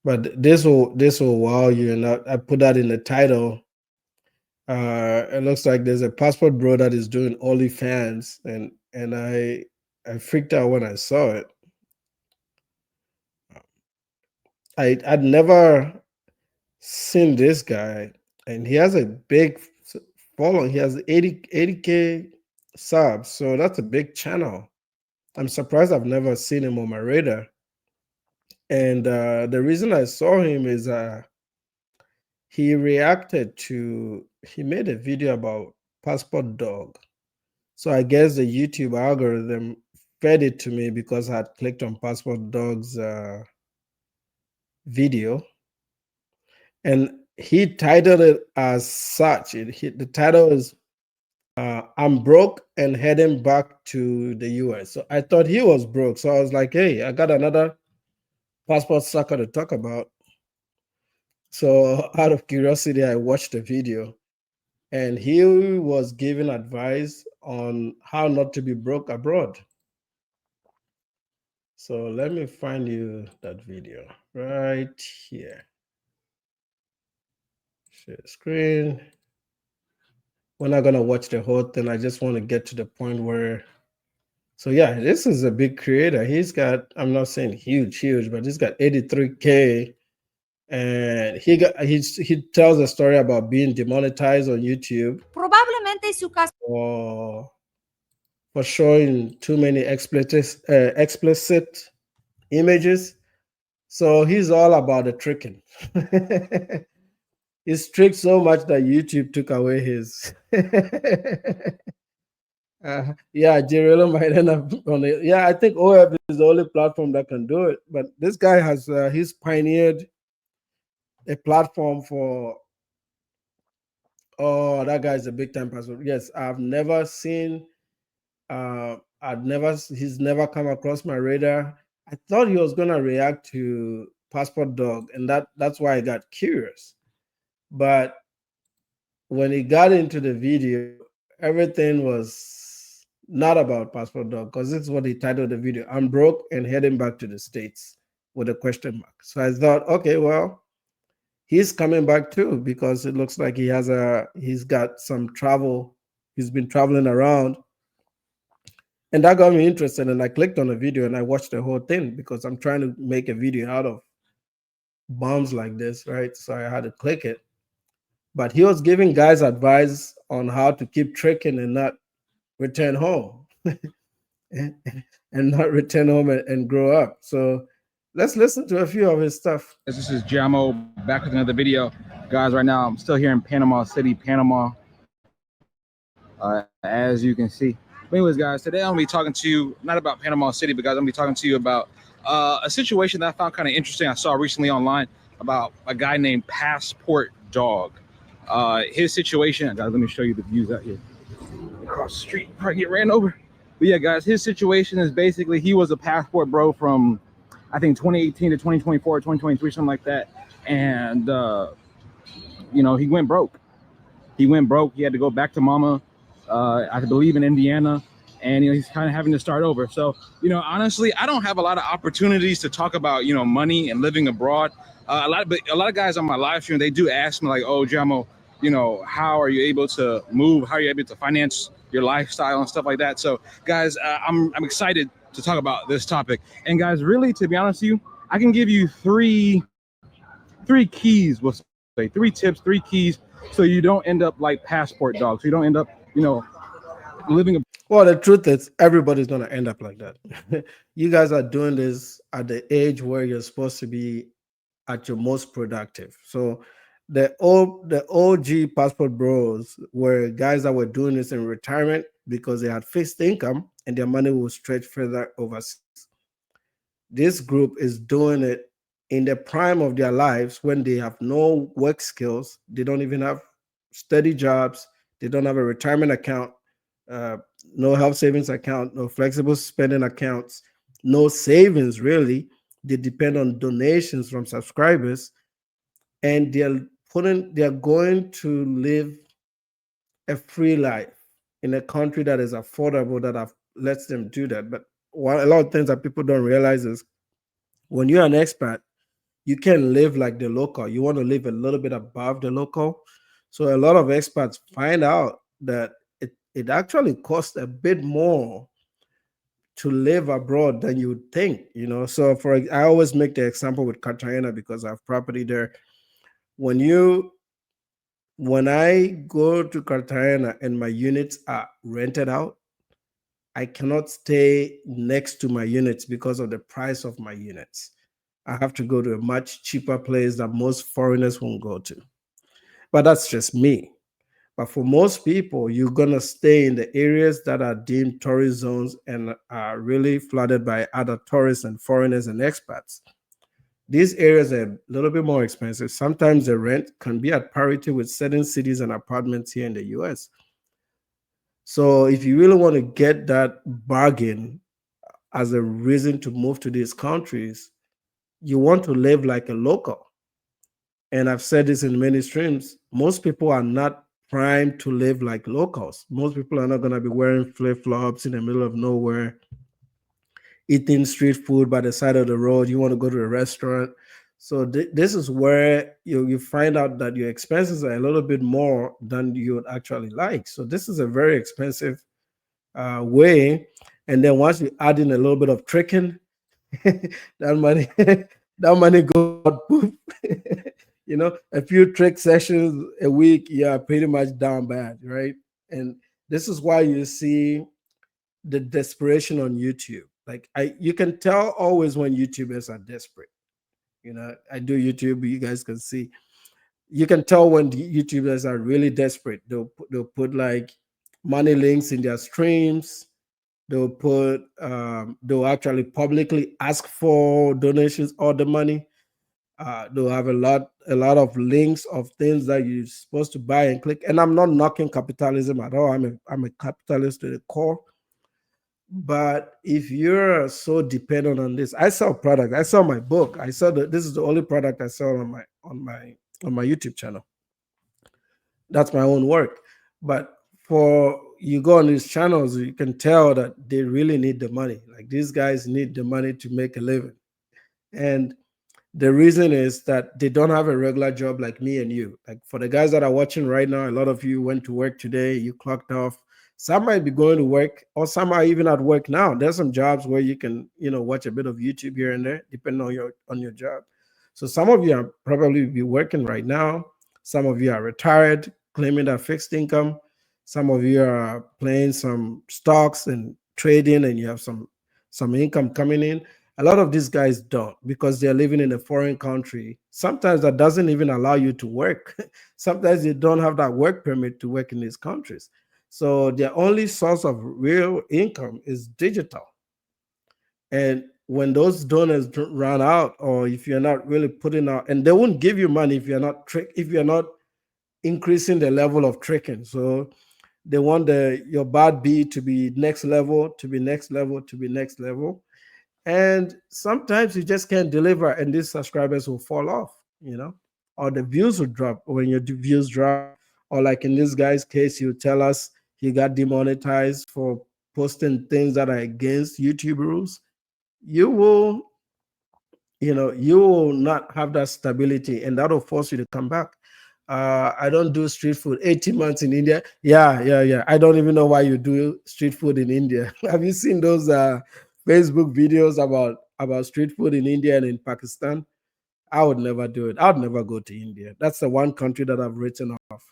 But this will wow you, and I put that in the title. It looks like there's a passport bro that is doing OnlyFans, and I freaked out when I saw it. I'd never seen this guy, and he has a big following. He has 80K subs, so that's a big channel. I'm surprised I've never seen him on my radar. And the reason I saw him is he made a video about passport dog. So I guess the YouTube algorithm fed it to me because I had clicked on passport dog's video, and he titled it as such. The title is "I'm broke and heading back to the US." So I thought he was broke. So I was like, "Hey, I got another passport sucker to talk about." So out of curiosity, I watched the video, and he was giving advice on how not to be broke abroad. So let me find you that video right here. Share screen. We're not gonna watch the whole thing. I just want to get to the point where. So yeah, this is a big creator. He's got. I'm not saying huge, but he's got 83K, and he tells a story about being demonetized on YouTube. Probablemente su caso. For showing too many explicit images. So he's all about the tricking. He's tricked so much that YouTube took away his. Yeah, Jirilo might end up on it. Yeah, I think OF is the only platform that can do it. But this guy he's pioneered a platform for. Oh, that guy's a big time person. Yes, I've never seen. He's never come across my radar. I thought he was gonna react to Passport Dog, and that's why I got curious. But when he got into the video, everything was not about Passport Dog because this is what he titled the video. I'm broke and heading back to the States with a question mark. So I thought, okay, well, he's coming back too because it looks like he's got some travel. He's been traveling around. And that got me interested. And I clicked on the video and I watched the whole thing because I'm trying to make a video out of bombs like this, right? So I had to click it. But he was giving guys advice on how to keep tricking and not return home and not return home and grow up. So let's listen to a few of his stuff. This is Jamo back with another video. Guys, right now I'm still here in Panama City, Panama, as you can see. But anyways, guys, today I'm going to be talking to you, not about Panama City, but guys, I'm going to be talking to you about a situation that I found kind of interesting. I saw recently online about a guy named Passport Dog. His situation, guys, let me show you the views out here. Across the street, probably get ran over. But yeah, guys, his situation is basically he was a passport bro from, I think, 2018 to 2024, 2023, something like that. And, you know, he went broke. He had to go back to mama, I believe in Indiana. And, you know, he's kind of having to start over. So, you know, honestly, I don't have a lot of opportunities to talk about, you know, money and living abroad. A lot of guys on my live stream, they do ask me like, oh, Jamo, you know, how are you able to move? How are you able to finance your lifestyle and stuff like that? So, guys, I'm excited to talk about this topic. And guys, really, to be honest with you, I can give you three keys, we'll say, 3 tips, 3 keys, so you don't end up like Passport Dog. So you don't end up, you know, living a. Well, the truth is, everybody's going to end up like that. You guys are doing this at the age where you're supposed to be at your most productive. So the OG passport bros were guys that were doing this in retirement because they had fixed income and their money will stretch further overseas. This group is doing it in the prime of their lives when they have no work skills, they don't even have steady jobs, they don't have a retirement account, uh, no health savings account, no flexible spending accounts, no savings really. They depend on donations from subscribers, and they're going to live a free life in a country that is affordable lets them do that. But a lot of things that people don't realize is when you're an expat, you can live like the local. You want to live a little bit above the local. So a lot of expats find out that it actually costs a bit more to live abroad than you would think, So I always make the example with Cartagena because I have property there. When you when I go to Cartagena and my units are rented out, I cannot stay next to my units because of the price of my units. I have to go to a much cheaper place that most foreigners won't go to. But that's just me. But for most people, you're going to stay in the areas that are deemed tourist zones and are really flooded by other tourists and foreigners and expats. These areas are a little bit more expensive. Sometimes the rent can be at parity with certain cities and apartments here in the US. So if you really want to get that bargain as a reason to move to these countries, you want to live like a local. And I've said this in many streams, most people are not primed to live like locals. Most people are not going to be wearing flip flops in the middle of nowhere, eating street food by the side of the road. You want to go to a restaurant. So this is where you find out that your expenses are a little bit more than you would actually like. So this is a very expensive way. And then once you add in a little bit of tricking, that money that money goes out poof. A few trick sessions a week, yeah, pretty much down bad, right? And this is why you see the desperation on YouTube. Like you can tell always when YouTubers are desperate. I do YouTube, you guys can see. You can tell when the YouTubers are really desperate. They'll put like money links in their streams. They'll actually publicly ask for donations or the money. They'll have a lot of links of things that you're supposed to buy and click. And I'm not knocking capitalism at all. I'm a capitalist to the core. But if you're so dependent on this, I sell product. I sell my book. I sell this is the only product I sell on my YouTube channel. That's my own work. But for you go on these channels, you can tell that they really need the money. Like these guys need the money to make a living. And the reason is that they don't have a regular job like me and you. Like for the guys that are watching right now, a lot of you went to work today, you clocked off. Some might be going to work, or some are even at work now. There's some jobs where you can, watch a bit of YouTube here and there, depending on your job. So some of you are probably be working right now. Some of you are retired, claiming that fixed income. Some of you are playing some stocks and trading, and you have some income coming in. A lot of these guys don't because they're living in a foreign country. Sometimes that doesn't even allow you to work. Sometimes you don't have that work permit to work in these countries. So their only source of real income is digital. And when those donors run out, or if you're not really putting out, and they won't give you money if you're not increasing the level of tricking. So they want your bad B to be next level, to be next level, to be next level. And sometimes you just can't deliver, and these subscribers will fall off, or the views will drop. When your views drop, or like in this guy's case, you tell us he got demonetized for posting things that are against YouTube rules. You will, you will not have that stability, and that will force you to come back. I don't do street food. 18 months in India. Yeah, yeah, yeah. I don't even know why you do street food in India. Have you seen those Facebook videos about street food in India and in Pakistan? I would never do it. I would never go to India. That's the one country that I've written off.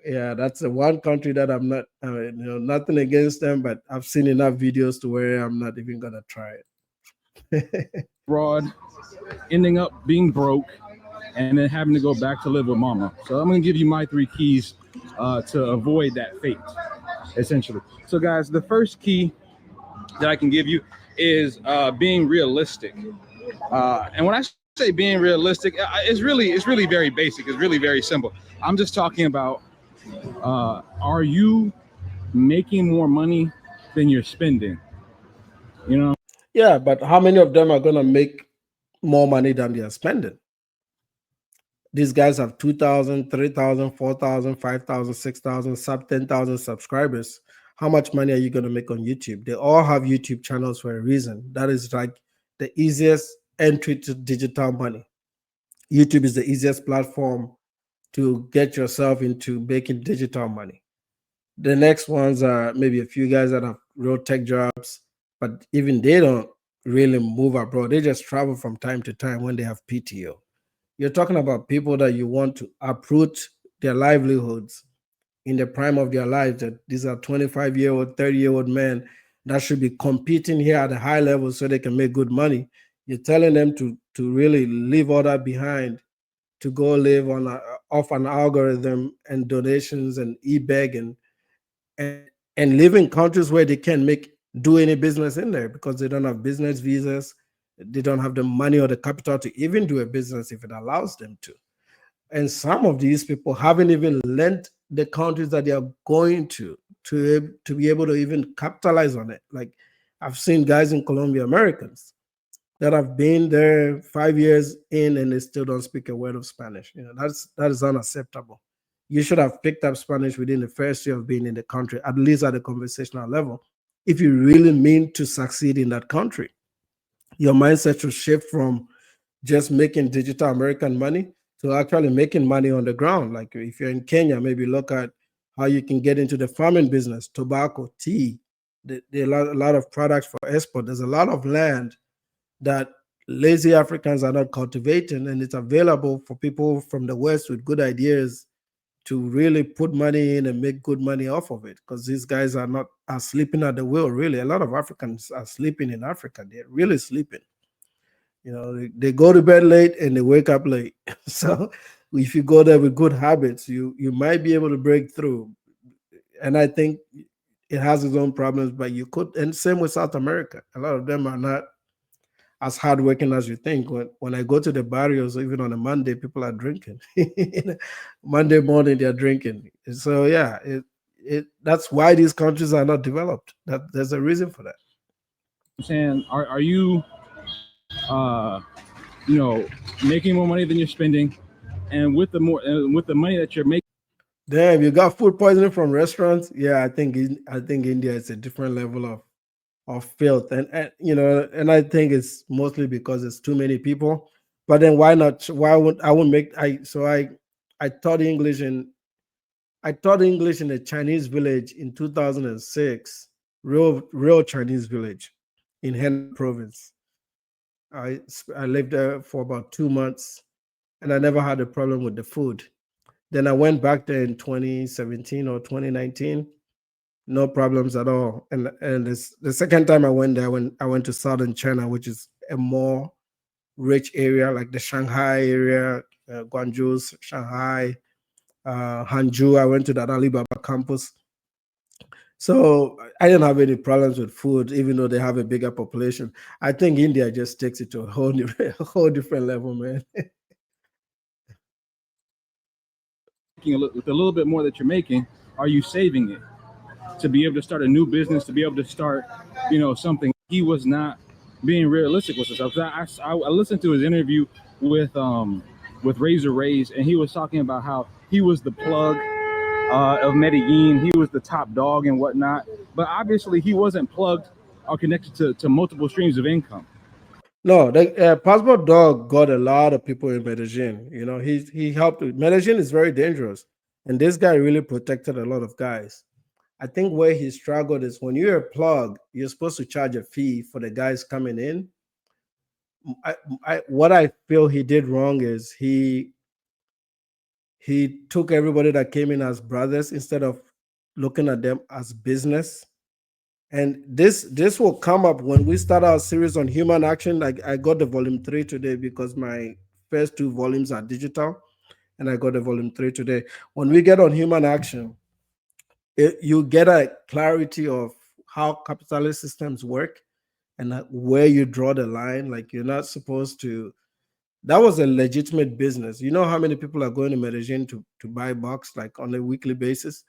Yeah, that's the one country that I'm not. Nothing against them, but I've seen enough videos to where I'm not even gonna try it. Abroad, ending up being broke, and then having to go back to live with mama. So I'm gonna give you my three keys to avoid that fate, essentially. So guys, the first key that I can give you is being realistic. And when I say being realistic, it's really very basic. It's really very simple. I'm just talking about are you making more money than you're spending? You know, Yeah, but how many of them are gonna make more money than they are spending? These guys have 2,000, 3,000, 4,000, 5,000, 6,000, sub 10,000 subscribers. How much money are you going to make on YouTube? They all have YouTube channels for a reason. That is like the easiest entry to digital money. YouTube is the easiest platform to get yourself into making digital money. The next ones are maybe a few guys that have real tech jobs, but even they don't really move abroad. They just travel from time to time when they have PTO. You're talking about people that you want to uproot their livelihoods in the prime of their lives. That these are 25-year-old, 30-year-old men that should be competing here at a high level so they can make good money. You're telling them to really leave all that behind to go live on off an algorithm and donations and e-begging and and live in countries where they can't make do any business in there because they don't have business visas, they don't have the money or the capital to even do a business if it allows them to. And some of these people haven't even lent the countries that they are going to be able to even capitalize on it. Like I've seen guys in Colombia, Americans that have been there 5 years in and they still don't speak a word of Spanish. That is unacceptable. You should have picked up Spanish within the first year of being in the country, at least at the conversational level, if you really mean to succeed in that country. Your mindset should shift from just making digital American money to actually making money on the ground. Like if you're in Kenya, maybe look at how you can get into the farming business, tobacco, tea. There are a lot of products for export. There's a lot of land that lazy Africans are not cultivating, and it's available for people from the West with good ideas to really put money in and make good money off of it. Because these guys are sleeping at the wheel. Really, a lot of Africans are sleeping in Africa. They're really sleeping. They go to bed late and they wake up late. So if you go there with good habits, you might be able to break through. And I think it has its own problems, but you could. And same with South America. A lot of them are not as hardworking as you think. When I go to the barrios, even on a Monday, people are drinking. Monday morning, they're drinking. So yeah, that's why these countries are not developed. There's a reason for that. I'm saying, are you, you know, making more money than you're spending, and with the money that you're making? Damn, you got food poisoning from restaurants. Yeah, I think India is a different level of filth, and I think it's mostly because it's too many people. But then why not? Why would I wouldn't make I so I taught English in I taught English in a Chinese village in 2006, real Chinese village in Henan province. I lived there for about 2 months, and I never had a problem with the food. Then I went back there in 2017 or 2019, no problems at all. And this the second time I went there, when I went to southern China, which is a more rich area, like the Shanghai area, Guangzhou, Shanghai, Hangzhou. I went to that Alibaba campus. So I didn't have any problems with food, even though they have a bigger population. I think India just takes it to a whole a whole different level, man. With a little bit more that you're making, are you saving it to be able to start a new business, to be able to start, something? He was not being realistic with himself. I listened to his interview with with Razor Rays, and he was talking about how he was the plug of Medellin. He was the top dog and whatnot. But obviously, he wasn't plugged or connected to multiple streams of income. No, the Passport Dog got a lot of people in Medellin. He helped. Medellin is very dangerous, and this guy really protected a lot of guys. I think where he struggled is when you're a plug, you're supposed to charge a fee for the guys coming in. What I feel he did wrong is he took everybody that came in as brothers instead of looking at them as business. And this will come up when we start our series on human action. Like I got the volume 3 today because my first two volumes are digital, and I got the volume 3 today. When we get on human action, you get a clarity of how capitalist systems work and where you draw the line. Like you're not supposed to. That was a legitimate business. You know how many people are going to Medellin to buy box like on a weekly basis?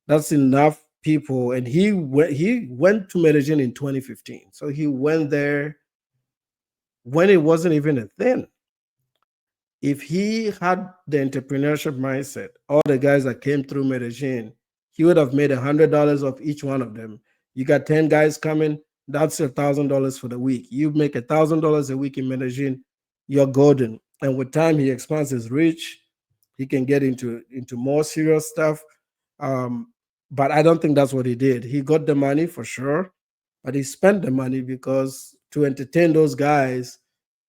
That's enough people. And he went to Medellin in 2015. So he went there when it wasn't even a thing. If he had the entrepreneurship mindset, all the guys that came through Medellin, he would have made $100 off each one of them. You got 10 guys coming, That's $1,000 for the week. You make $1,000 a week in Medellin, you're golden. And with time, he expands his reach. He can get into more serious stuff. Um, but I don't think that's what he did. He got the money for sure, but he spent the money because to entertain those guys,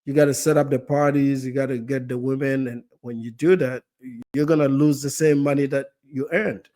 you got to set up the parties, you got to get the women, and when you do that, you're gonna lose the same money that you earned.